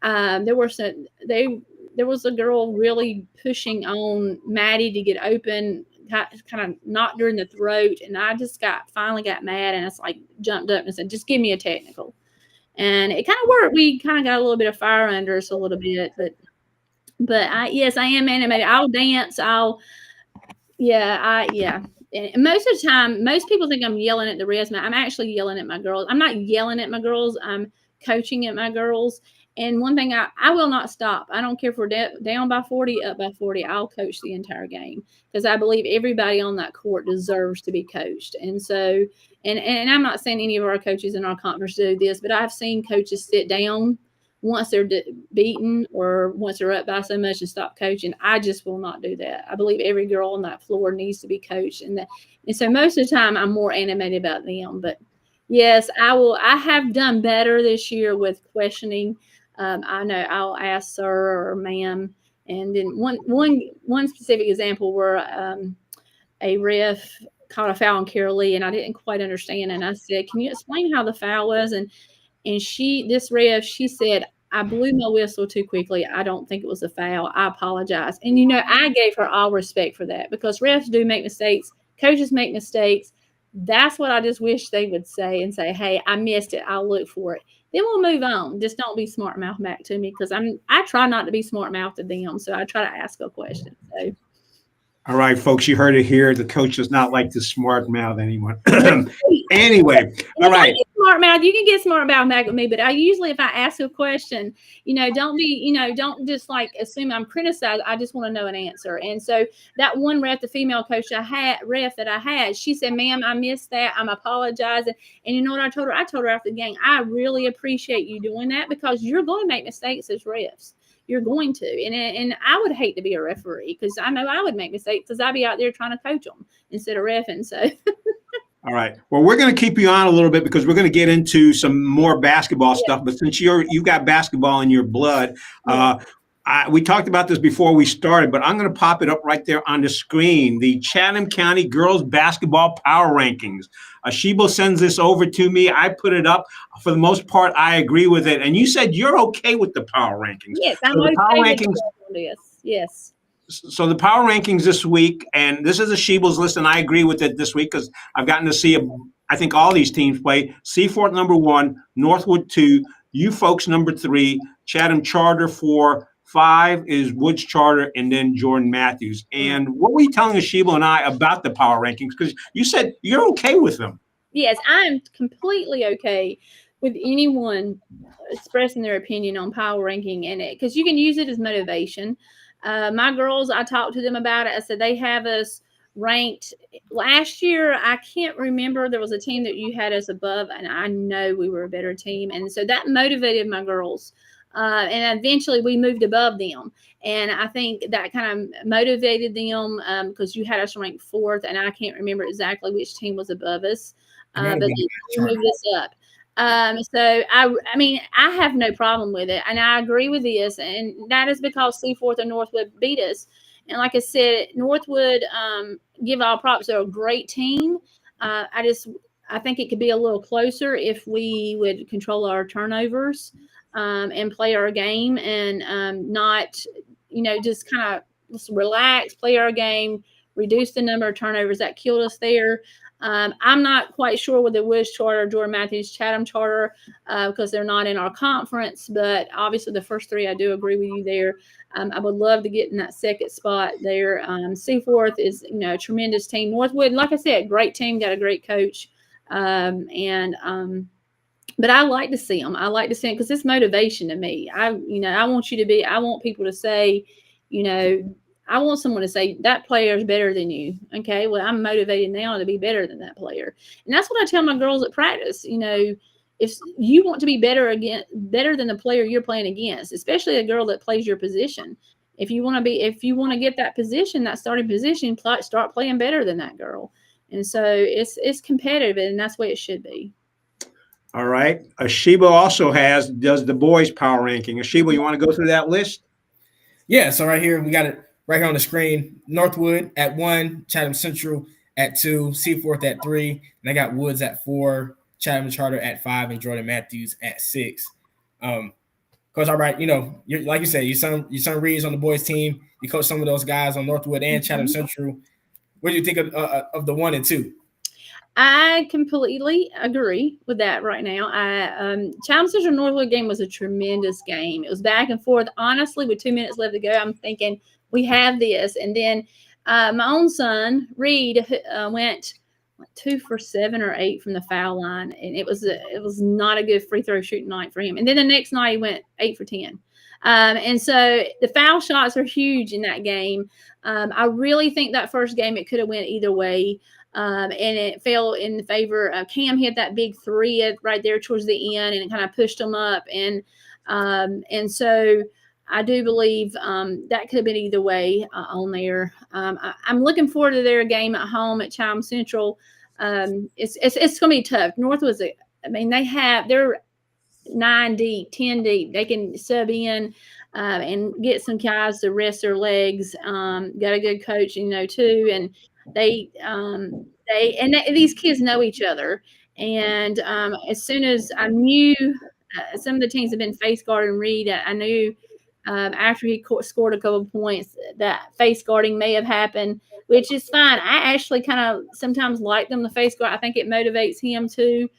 there was a girl really pushing on Maddie to get open, kind of knocked her in the throat, and I just finally got mad, and it's like jumped up and said, just give me a technical. And it kind of worked. We kind of got a little bit of fire under us a little bit, but yes, I am animated. I'll dance. And most of the time, most people think I'm yelling at the refs. I'm actually yelling at my girls. I'm not yelling at my girls. I'm coaching at my girls. And one thing, I will not stop. I don't care if we're down by 40, up by 40. I'll coach the entire game, because I believe everybody on that court deserves to be coached. And so, and I'm not saying any of our coaches in our conference do this, but I've seen coaches sit down once they're beaten or once they're up by so much and stop coaching. I just will not do that. I believe every girl on that floor needs to be coached. And so most of the time I'm more animated about them. But yes, I have done better this year with questioning. I know I'll ask sir or ma'am. And then one specific example where a ref caught a foul on Karaleigh, and I didn't quite understand. And I said, can you explain how the foul was? And this ref, she said, I blew my whistle too quickly. I don't think it was a foul. I apologize. And, I gave her all respect for that, because refs do make mistakes. Coaches make mistakes. That's what I just wish they would say and say, hey, I missed it. I'll look for it. Then we'll move on. Just don't be smart mouth back to me because I try not to be smart mouth to them. So I try to ask a question. So All right, folks, you heard it here. The coach does not like to smart mouth anyone. Anyway, all right. Smart mouth, you can get smart mouth back with me, but I usually, if I ask a question, don't just like assume I'm criticized. I just want to know an answer. And so that one ref, the female coach that I had, she said, "Ma'am, I missed that. I'm apologizing." And you know what I told her? I told her after the game, I really appreciate you doing that because you're going to make mistakes as refs. You're going to, and I would hate to be a referee because I know I would make mistakes because I'd be out there trying to coach them instead of reffing. So. All right. Well, we're going to keep you on a little bit because we're going to get into some more basketball stuff. But since you've got basketball in your blood, we talked about this before we started, but I'm going to pop it up right there on the screen. The Chatham County Girls Basketball Power Rankings. Ashibo sends this over to me. I put it up. For the most part, I agree with it. And you said you're okay with the power rankings. Yes, I'm okay with this. Yes. So the power rankings this week, and this is Ashibo's list, and I agree with it this week because I've gotten to see, I think, all these teams play. Seaforth number 1, Northwood 2, you folks number 3, Chatham Charter 4, 5 is Woods Charter, and then Jordan Matthews. And what were you telling Ashibo and I about the power rankings? Because you said you're okay with them. Yes, I'm completely okay with anyone expressing their opinion on power ranking in it because you can use it as motivation. My girls, I talked to them about it. I said they have us ranked last year. I can't remember. There was a team that you had us above, and I know we were a better team. And so that motivated my girls. And eventually we moved above them. And I think that kind of motivated them because you had us ranked 4th, and I can't remember exactly which team was above us. But they moved us up. So I mean, I have no problem with it, and I agree with this, and that is because Seaforth and Northwood beat us. And like I said, Northwood, give all props, they're a great team. I think it could be a little closer if we would control our turnovers and play our game and not, just kind of just relax, play our game, reduce the number of turnovers that killed us there. I'm not quite sure with the Woods Charter, Jordan Matthews, Chatham Charter, because they're not in our conference. But obviously, the first 3, I do agree with you there. I would love to get in that second spot there. Seaforth is, a tremendous team. Northwood, like I said, great team, got a great coach, but I like to see them. I like to see them because it's motivation to me. I want people to say, I want someone to say that player is better than you. Okay, well, I'm motivated now to be better than that player. And that's what I tell my girls at practice. If you want to be better than the player you're playing against, especially a girl that plays your position, if you want to get that position, that starting position, start playing better than that girl. And so it's competitive, and that's the way it should be. All right. Ashibo also does the boys power ranking. Ashibo, you want to go through that list? Yeah. So right here, we got it right here on the screen. Northwood at 1, Chatham Central at 2, Seaforth at 3, and I got Woods at 4, Chatham Charter at 5, and Jordan Matthews at 6. Coach Albright, you're, like you said, your son Reed's on the boys team. You coach some of those guys on Northwood and Chatham Central. What do you think of the 1 and 2? I completely agree with that right now. Chatham Central Northwood game was a tremendous game. It was back and forth. Honestly, with 2 minutes left to go, I'm thinking we have this. And then my own son, Reed, went 2 for 7 or 8 from the foul line, and it was not a good free throw shooting night for him. And then the next night he went 8 for 10. And so the foul shots are huge in that game. I really think that first game it could have went either way. And it fell in the favor of Cam. Hit that big 3 right there towards the end, and it kind of pushed them up. And so I do believe that could have been either way on there. I'm looking forward to their game at home at Chatham Central. It's going to be tough. Northwood's, they're 9 deep, 10 deep. They can sub in and get some guys to rest their legs. Got a good coach, too, and these kids know each other. And as soon as I knew some of the teams have been face guarding Reed, I knew after he scored a couple of points that face guarding may have happened which is fine. I actually kind of sometimes like them, the face guard. I think it motivates him to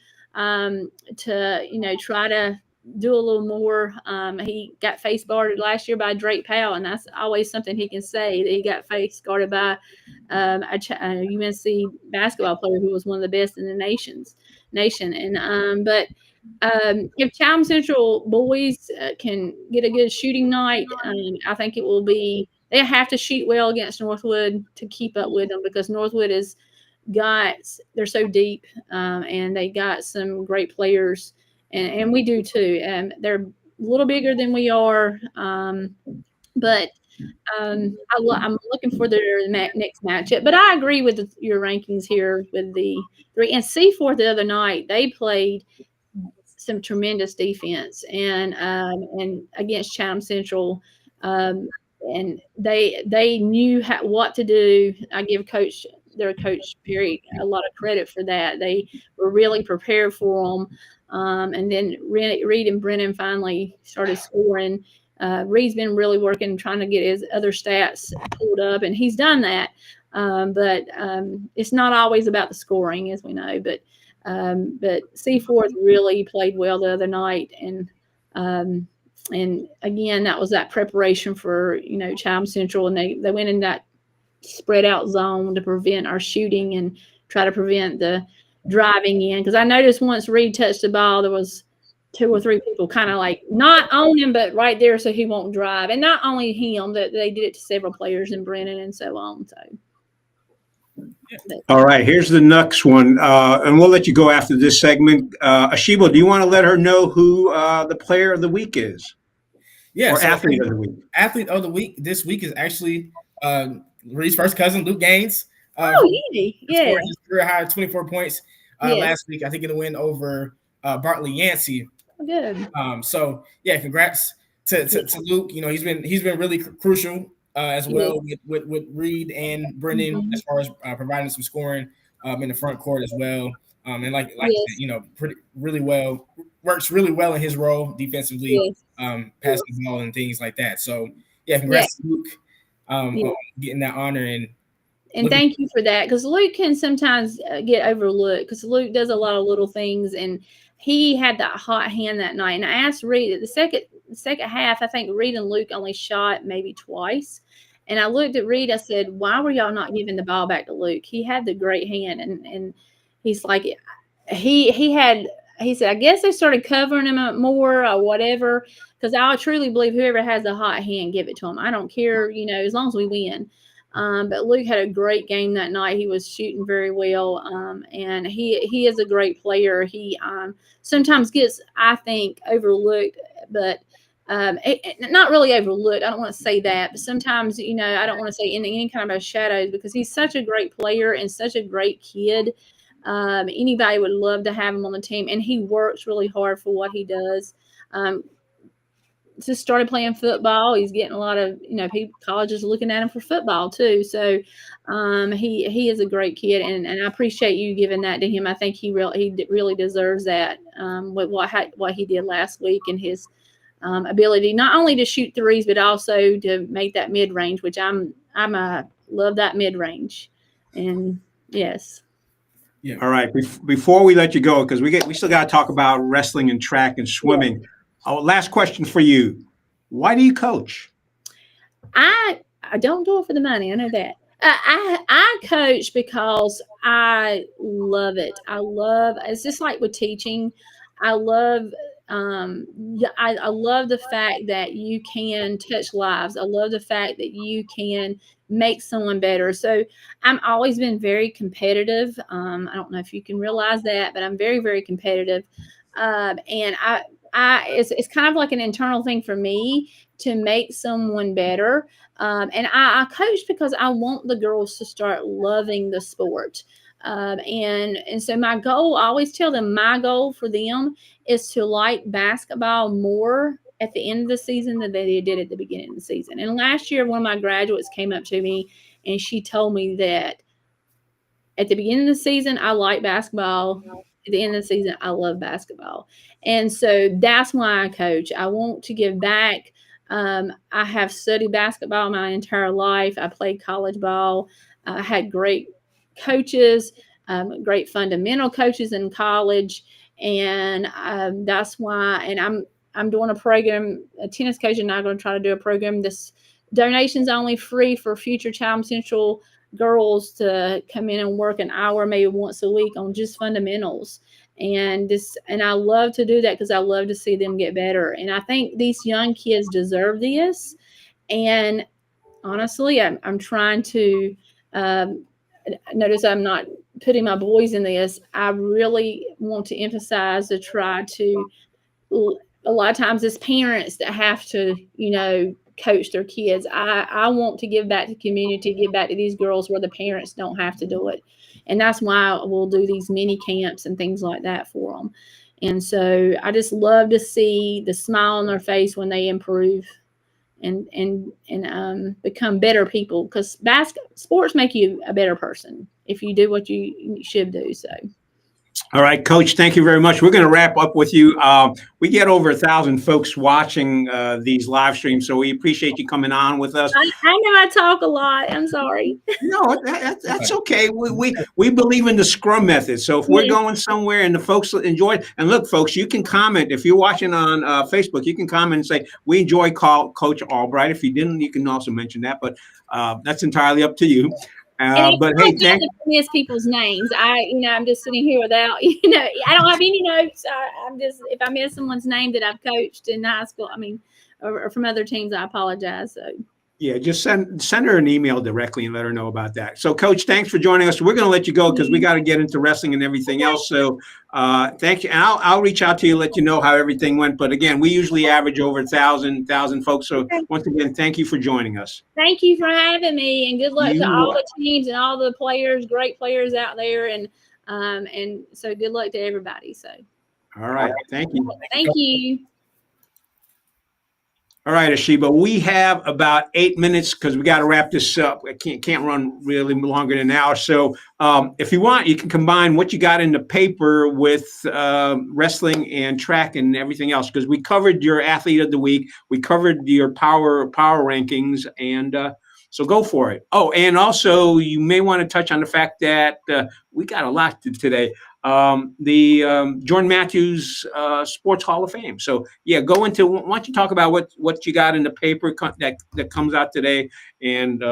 try to do a little more. He got face guarded last year by Drake Powell, and that's always something he can say, that he got face guarded by a UNC basketball player who was one of the best in the nation. And if Chatham Central boys can get a good shooting night, I think it will be. They have to shoot well against Northwood to keep up with them, because Northwood they're so deep, and they got some great players, and we do too. And they're a little bigger than we are, but I'm looking for their next matchup. But I agree with your rankings here with the 3 and C4 the other night. They played some tremendous defense and against Chatham Central. And they knew what to do. I give their coach Perry a lot of credit for that. They were really prepared for them. And then Reed and Brennan finally started scoring. Reed's been really working, trying to get his other stats pulled up, and he's done that. But it's not always about the scoring, as we know. But C4 really played well the other night, and again, that was that preparation for, Chatham Central, and they went in that spread out zone to prevent our shooting and try to prevent the driving in. Because I noticed once Reed touched the ball, there was 2 or 3 people kind of like not on him, but right there so he won't drive. And not only him, that they did it to several players and Brennan and so on. So. All right, here's the next one, and we'll let you go after this segment. Ashibo, do you want to let her know who the player of the week is? Yeah, or athlete of the week. Athlete of the week this week is actually Reed's first cousin, Luke Gaines. Easy. Yeah. Scored his career high 24 points last week. I think in the win over Bartley Yancey. Good. So yeah, congrats to Luke. He's been really crucial as well with Reed and Brendan as far as providing some scoring in the front court as well. And like really well, works really well in his role defensively, passing the ball and things like that. So yeah, congrats to Luke on getting that honor and thank you for that, because Luke can sometimes get overlooked, because Luke does a lot of little things, and he had that hot hand that night. And I asked Reed at the second half, I think Reed and Luke only shot maybe twice. And I looked at Reed, I said, why were y'all not giving the ball back to Luke? He had the great hand. And he's like, he said, I guess they started covering him up more or whatever, because I truly believe whoever has the hot hand, give it to him. I don't care, as long as we win. But Luke had a great game that night. He was shooting very well, and he is a great player. He sometimes gets, I think, overlooked, but not really overlooked. I don't want to say that, but sometimes, I don't want to say in any kind of a shadows, because he's such a great player and such a great kid. Anybody would love to have him on the team, and he works really hard for what he does. Just started playing football. He's getting a lot of, colleges looking at him for football too. So he is a great kid, and I appreciate you giving that to him. I think he really deserves that with what he did last week, and his ability not only to shoot threes, but also to make that mid range, which I'm love that mid range. And yes. Yeah. All right. Before we let you go, because we still got to talk about wrestling and track and swimming. Yeah. Last question for you. Why do you coach? I don't do it for the money. I know that. I coach because I love it. It's just like with teaching. I love the fact that you can touch lives. I love the fact that you can make someone better. So I'm always been very competitive. I don't know if you can realize that, but I'm very, very competitive. And it's kind of like an internal thing for me to make someone better. And I coach because I want the girls to start loving the sport. And so my goal, I always tell them my goal for them is to like basketball more at the end of the season than they did at the beginning of the season. And last year, one of my graduates came up to me and she told me that at the beginning of the season, I like basketball. At the end of the season, I love basketball. And so that's why I coach. I want to give back. I have studied basketball my entire life. I played college ball. had great coaches, great fundamental coaches in college, and that's why. And I'm doing a program. A tennis coach and I are going to try to do a program. This donations only, free for future Chatham Central girls to come in and work an hour, maybe once a week, on just fundamentals. And I love to do that because I love to see them get better. And I think these young kids deserve this. And honestly, I'm trying to notice I'm not putting my boys in this. I really want to emphasize to try to, a lot of times it's parents that have to, coach their kids. I want to give back to the community, give back to these girls where the parents don't have to do it. And that's why we'll do these mini camps and things like that for them. And so I just love to see the smile on their face when they improve and become better people, because sports make you a better person if you do what you should do. So. All right, Coach, thank you very much. We're going to wrap up with you. We get over 1,000 folks watching these live streams, so we appreciate you coming on with us. I know I talk a lot. I'm sorry. No, that's okay. We believe in the Scrum method. So if we're going somewhere and the folks enjoy it, and look, folks, you can comment. If you're watching on Facebook, you can comment and say, we enjoy Coach Albright. If you didn't, you can also mention that, but that's entirely up to you. But hey, thank miss people's names. I'm just sitting here without, I don't have any notes. I'm just, if I miss someone's name that I've coached in high school, or from other teams, I apologize. So. Yeah, just send her an email directly and let her know about that. So, Coach, thanks for joining us. We're going to let you go because we got to get into wrestling and everything else. So, thank you. And I'll reach out to you, let you know how everything went. But again, we usually average over 1,000 folks. So, once again, thank you for joining us. Thank you for having me, and good luck to all the teams and all the players, great players out there, and so good luck to everybody. So, all right, thank you. Thank you. All right, Ashiba, we have about 8 minutes because we got to wrap this up. I can't run really longer than an hour. So if you want, you can combine what you got in the paper with wrestling and track and everything else, because we covered your athlete of the week. We covered your power rankings, and so go for it. Oh, and also you may want to touch on the fact that we got a lot today. The Jordan Matthews Sports Hall of Fame. So yeah, why don't you talk about what you got in the paper that comes out today, and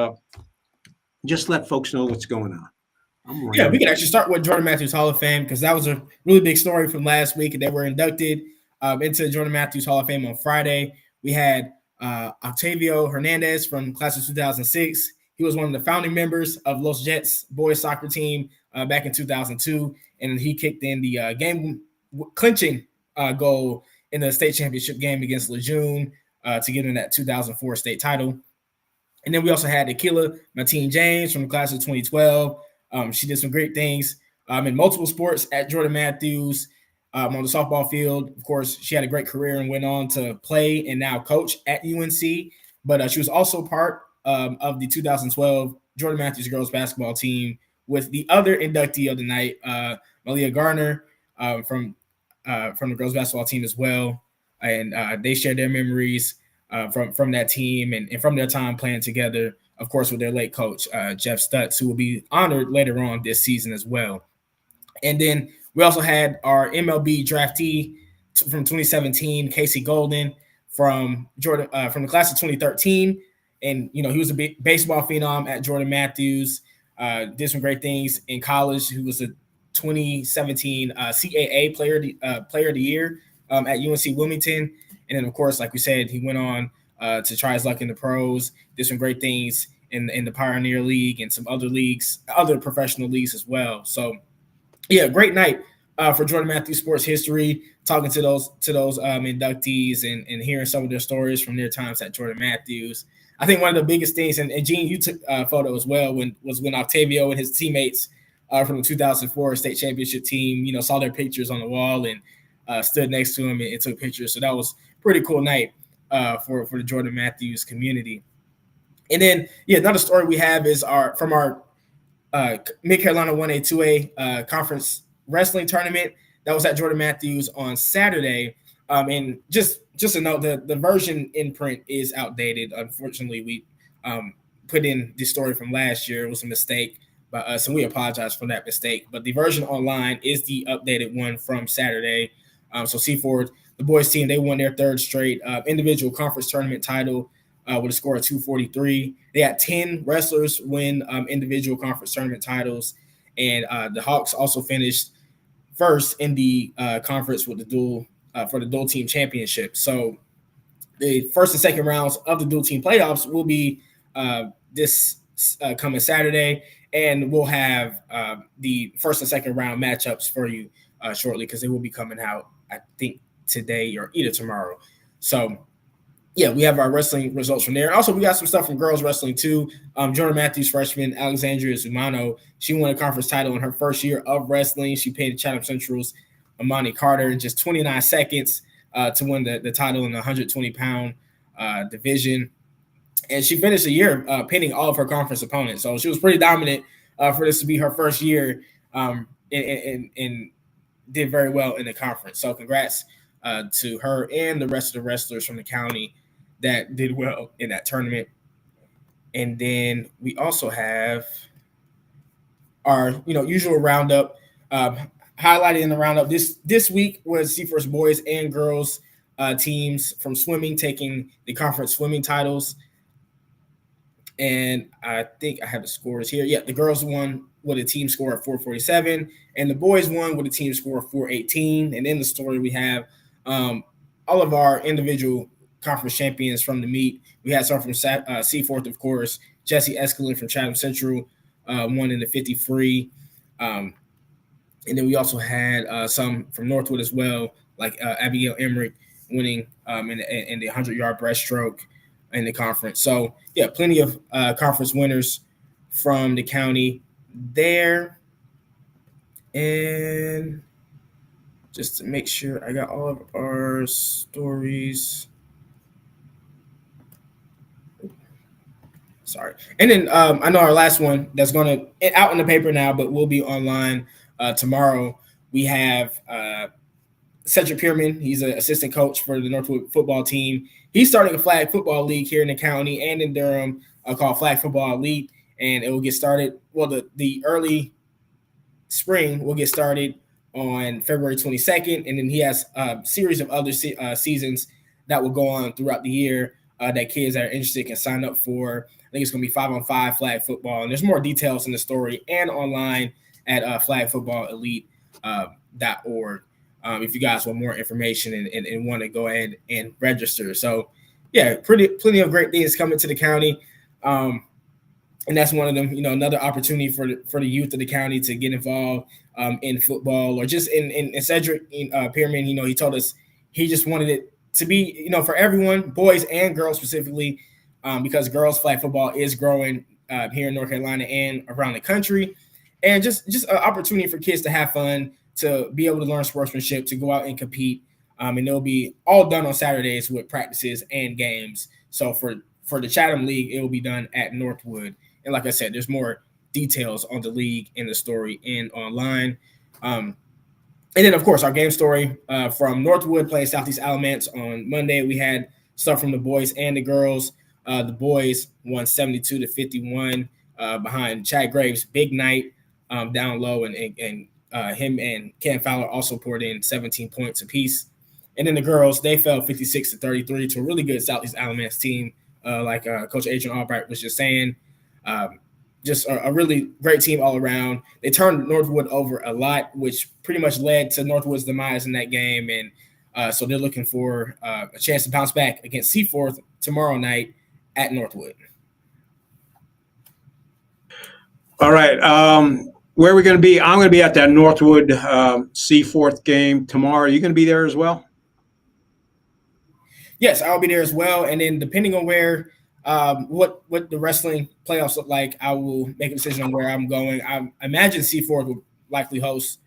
just let folks know what's going on. Yeah, we can actually start with Jordan Matthews Hall of Fame, because that was a really big story from last week, and they were inducted into the Jordan Matthews Hall of Fame on Friday. We had Octavio Hernandez from class of 2006. He was one of the founding members of Los Jets boys soccer team back in 2002. And he kicked in the game-clinching goal in the state championship game against Lejeune to get in that 2004 state title. And then we also had Akila Martine James from the class of 2012. She did some great things in multiple sports at Jordan Matthews on the softball field. Of course, she had a great career and went on to play and now coach at UNC. But she was also part of the 2012 Jordan Matthews girls basketball team with the other inductee of the night, Malia Garner, from the girls basketball team as well. And they shared their memories from that team and from their time playing together, of course, with their late coach, Jeff Stutz, who will be honored later on this season as well. And then we also had our MLB draftee from 2017, Casey Golden, from Jordan, from the class of 2013. And, he was a baseball phenom at Jordan Matthews, did some great things in college. He was a 2017 CAA player of the year at UNC Wilmington. And then, of course, like we said, he went on to try his luck in the pros, did some great things in the Pioneer League and some other leagues, other professional leagues as well. So, yeah, great night for Jordan Matthews sports history, talking to those inductees and hearing some of their stories from their times at Jordan Matthews. I think one of the biggest things, and Gene, you took a photo as well, when Octavio and his teammates from the 2004 state championship team, saw their pictures on the wall and stood next to him and took pictures. So that was a pretty cool night for the Jordan Matthews community. And then, another story we have is from our Mid-Carolina 1A, 2A conference wrestling tournament that was at Jordan Matthews on Saturday. And just to note, the version in print is outdated. Unfortunately, we put in the story from last year. It was a mistake by us, and we apologize for that mistake. But the version online is the updated one from Saturday. So Seaford, the boys team, they won their third straight individual conference tournament title with a score of 243. They had 10 wrestlers win individual conference tournament titles, and the Hawks also finished first in the conference with the dual for the dual team championship. So the first and second rounds of the dual team playoffs will be this coming Saturday, and we'll have the first and second round matchups for you shortly, because they will be coming out, I think, today or either tomorrow. So yeah, we have our wrestling results from there. Also, we got some stuff from girls wrestling too. Jordan Matthews, freshman, Alexandria Zumano, she won a conference title in her first year of wrestling. She paid Chatham Central's Amani Carter in just 29 seconds to win the title in the 120-pound division. And she finished the year pinning all of her conference opponents. So she was pretty dominant for this to be her first year, and did very well in the conference. So congrats to her and the rest of the wrestlers from the county that did well in that tournament. And then we also have our usual roundup. Highlighted in the roundup this week was Seaforth's boys and girls teams from swimming taking the conference swimming titles. And I think I have the scores here. Yeah, the girls won with a team score of 447, and the boys won with a team score of 418. And in the story, we have all of our individual conference champions from the meet. We had some from Seaforth, of course. Jesse Eskelin from Chatham Central won in the 50 free. And then we also had some from Northwood as well, like Abigail Emmerich winning in the 100-yard breaststroke in the conference. So, yeah, plenty of conference winners from the county there. And just to make sure I got all of our stories. Sorry. And then I know our last one that's going to out in the paper now, but will be online tomorrow. We have Cedric Pierman. He's an assistant coach for the Northwood football team. He's starting a flag football league here in the county and in Durham called Flag Football Elite, and it will get started. Well, the early spring will get started on February 22nd, and then he has a series of other seasons that will go on throughout the year that kids that are interested can sign up for. I think it's going to be 5-on-5 flag football, and there's more details in the story and online at flagfootballelite.org. If you guys want more information and want to go ahead and register. So, yeah, plenty of great things coming to the county. And that's one of them, another opportunity for the youth of the county to get involved in football, or just in Cedric Pierman. He told us he just wanted it to be, for everyone, boys and girls specifically, because girls flag football is growing here in North Carolina and around the country. And just an opportunity for kids to have fun, to be able to learn sportsmanship, to go out and compete. And it'll be all done on Saturdays with practices and games. So for the Chatham League, it will be done at Northwood. And like I said, there's more details on the league in the story and online. And then, of course, our game story from Northwood playing Southeast Alamance on Monday. We had stuff from the boys and the girls. The boys won 72-51 behind Chad Graves' big night down low, and him and Cam Fowler also poured in 17 points apiece. And then the girls, they fell 56-33 to a really good Southeast Alamance team, like Coach Albright was just saying. Just a really great team all around. They turned Northwood over a lot, which pretty much led to Northwood's demise in that game. And so they're looking for a chance to bounce back against Seaforth tomorrow night at Northwood. All right. Where are we going to be? I'm going to be at that Northwood Seaforth game tomorrow. Are you going to be there as well? Yes, I'll be there as well. And then depending on where what the wrestling playoffs look like, I will make a decision on where I'm going. I imagine Seaforth will likely host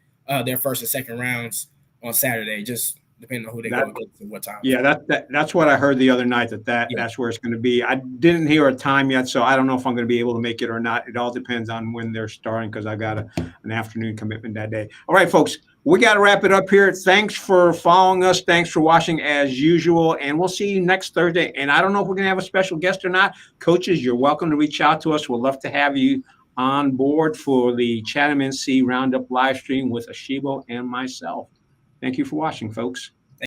their first and second rounds on Saturday, just depending on who they go against and what time. Yeah, that's what I heard the other night, Yeah. that's where it's going to be. I didn't hear a time yet, so I don't know if I'm going to be able to make it or not. It all depends on when they're starting because I've got an afternoon commitment that day. All right, folks, we got to wrap it up here. Thanks for following us. Thanks for watching as usual, and we'll see you next Thursday. And I don't know if we're going to have a special guest or not. Coaches, you're welcome to reach out to us. We'd love to have you on board for the ChathamNC Roundup live stream with Ashibo and myself. Thank you for watching, folks.